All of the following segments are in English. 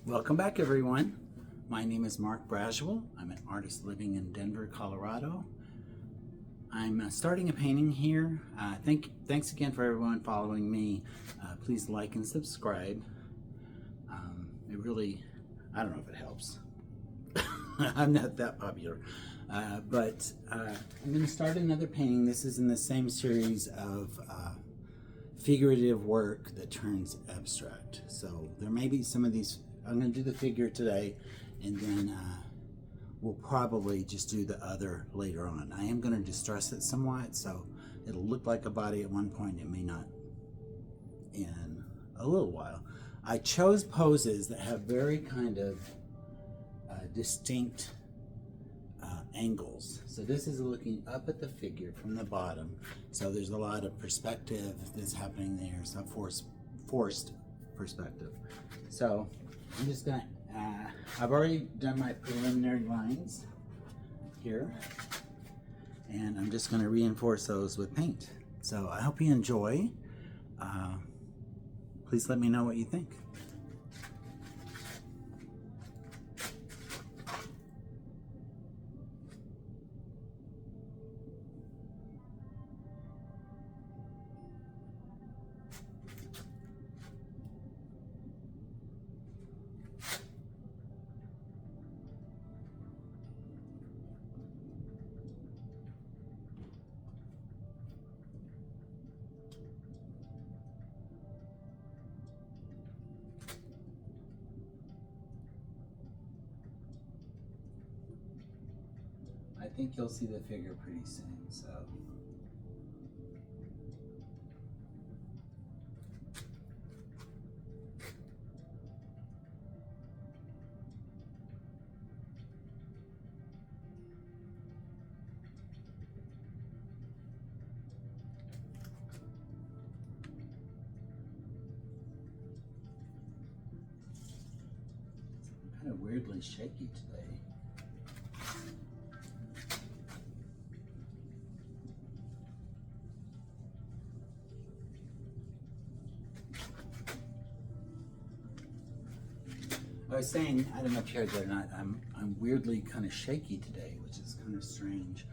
Welcome back, everyone. My name is Mark Braswell. I'm an artist living in Denver, Colorado. I'm starting a painting here. Thanks again for everyone following me. Please like and subscribe. It really, I don't know if it helps. I'm not that popular. But I'm going to start another painting. This is in the same series of figurative work that turns abstract. So there may be some of these. I'm going to do the figure today, and then we'll probably just do the other later on. I am going to distress it somewhat, so it'll look like a body at one point. It may not in a little while. I chose poses that have very kind of distinct angles. So this is looking up at the figure from the bottom. So there's a lot of perspective that's happening there, so forced perspective. So I'm just gonna, I've already done my preliminary lines here, and I'm just gonna reinforce those with paint. So I hope you enjoy. Please let me know what you think. I think you'll see the figure pretty soon, so. I'm kind of weirdly shaky today. I was saying, I don't know if you heard that or not, I'm weirdly kind of shaky today, which is kind of strange.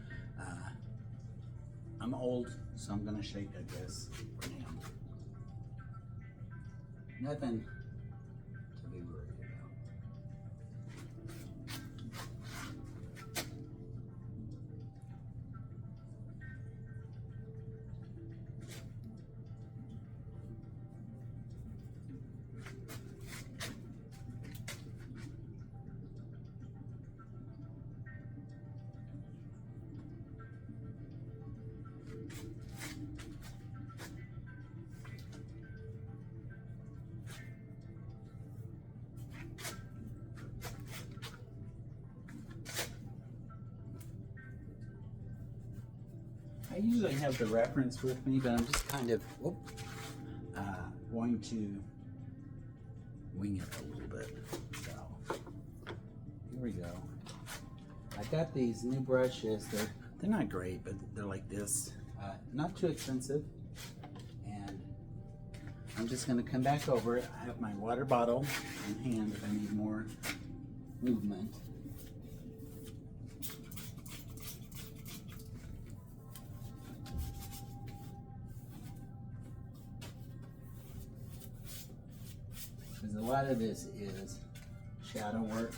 I'm old, so I'm gonna shake, I guess, for now. Nothing to be worried about. I usually have the reference with me, but I'm just kind of going to wing it a little bit. So here we go. I got these new brushes. They're not great, but they're like this. Not too expensive. And I'm just going to come back over it. I have my water bottle in hand if I need more movement. Because a lot of this is shadow work,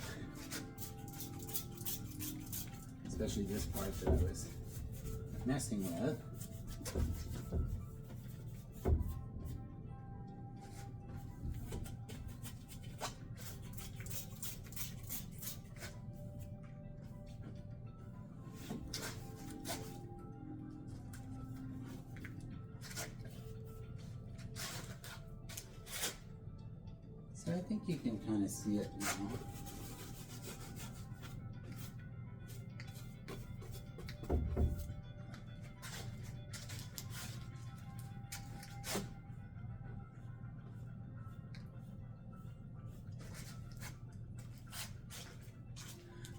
especially this part that I was messing with. So I think you can kind of see it now.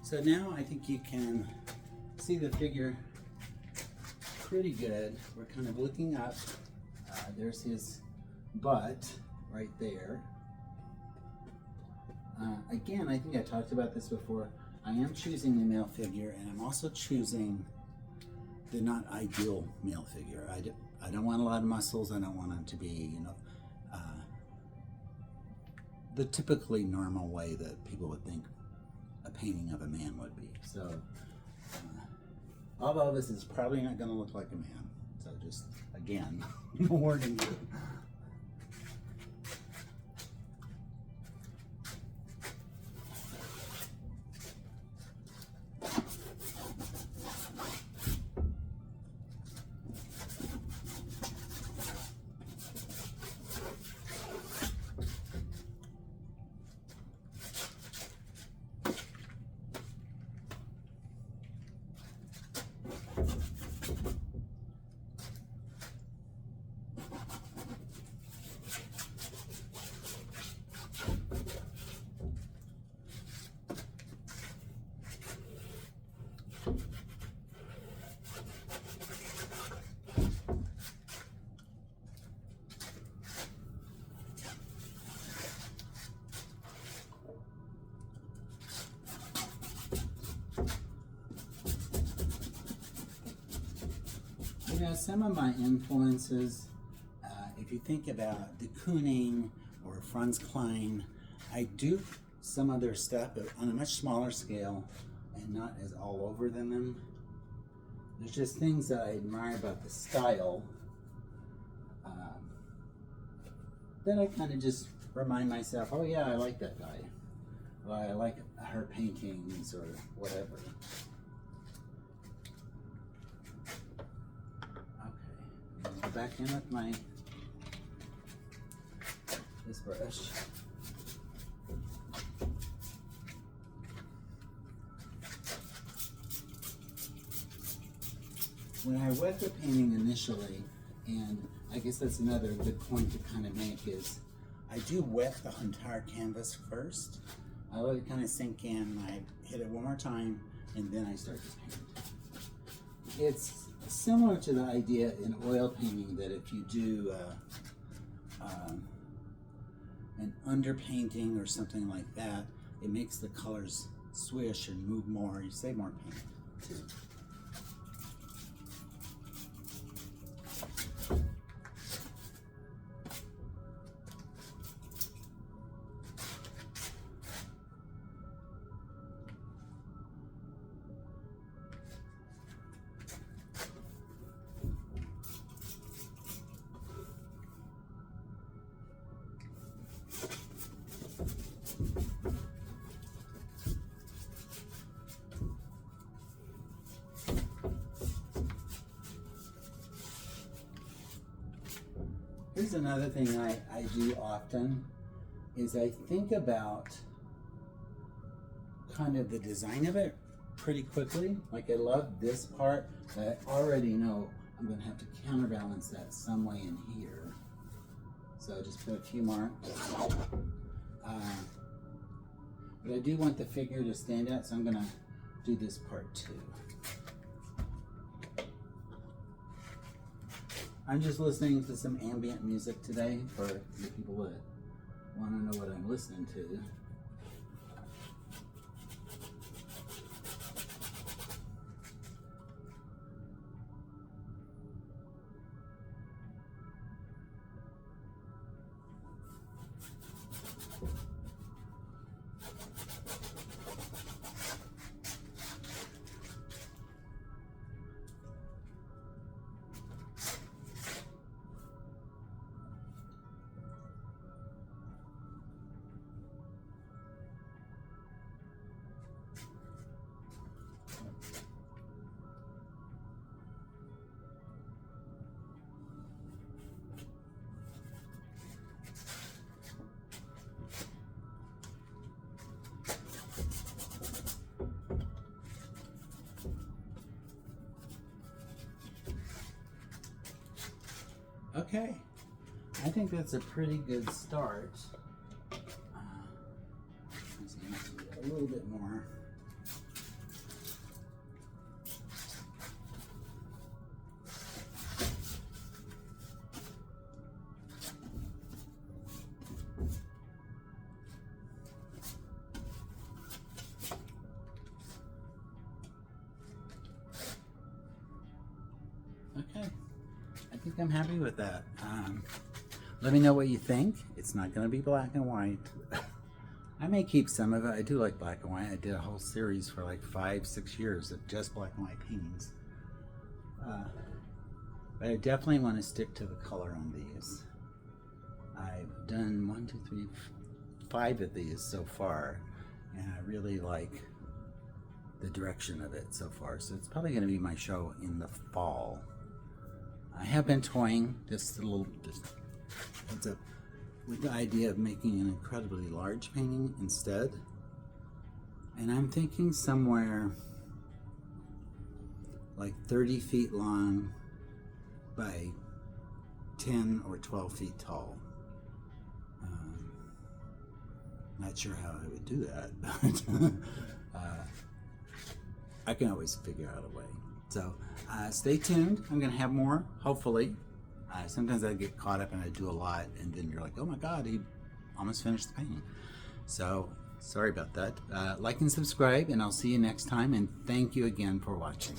So now I think you can see the figure pretty good. We're kind of looking up. There's his butt right there. Again, I think I talked about this before. I am choosing the male figure, and I'm also choosing the not ideal male figure. I don't want a lot of muscles. I don't want him to be, you know, the typically normal way that people would think a painting of a man would be. So, although this is probably not going to look like a man, so just again, warning you. You know, some of my influences, if you think about de Kooning or Franz Klein, I do some of their stuff, but on a much smaller scale and not as all over than them. There's just things that I admire about the style that I kind of just remind myself, oh yeah, I like that guy. Or I like her paintings or whatever. Go back in with this brush. When I wet the painting initially, and I guess that's another good point to kind of make, is I do wet the entire canvas first. I let it kind of sink in, I hit it one more time, and then I start to paint. It's similar to the idea in oil painting that if you do an underpainting or something like that, it makes the colors swish and move more. You save more paint too. Here's another thing I do often, is I think about kind of the design of it pretty quickly. Like I love this part, but I already know I'm going to have to counterbalance that some way in here. So I just put a few marks. But I do want the figure to stand out, so I'm going to do this part too. I'm just listening to some ambient music today for the people that want to know what I'm listening to. Okay, I think that's a pretty good start. Let's do a little bit more. think I'm happy with that. Let me know what you think. It's not going to be black and white. I may keep some of it. I do like black and white. I did a whole series for like 5-6 years of just black and white paintings. But I definitely want to stick to the color on these. I've done 5 of these so far, and I really like the direction of it so far. So it's probably going to be my show in the fall. I have been toying with the idea of making an incredibly large painting instead. And I'm thinking somewhere like 30 feet long by 10 or 12 feet tall. Not sure how I would do that, but I can always figure out a way. So stay tuned. I'm going to have more, hopefully. Sometimes I get caught up and I do a lot, and then you're like, oh my God, he almost finished the painting. So sorry about that. Like and subscribe, and I'll see you next time, and thank you again for watching.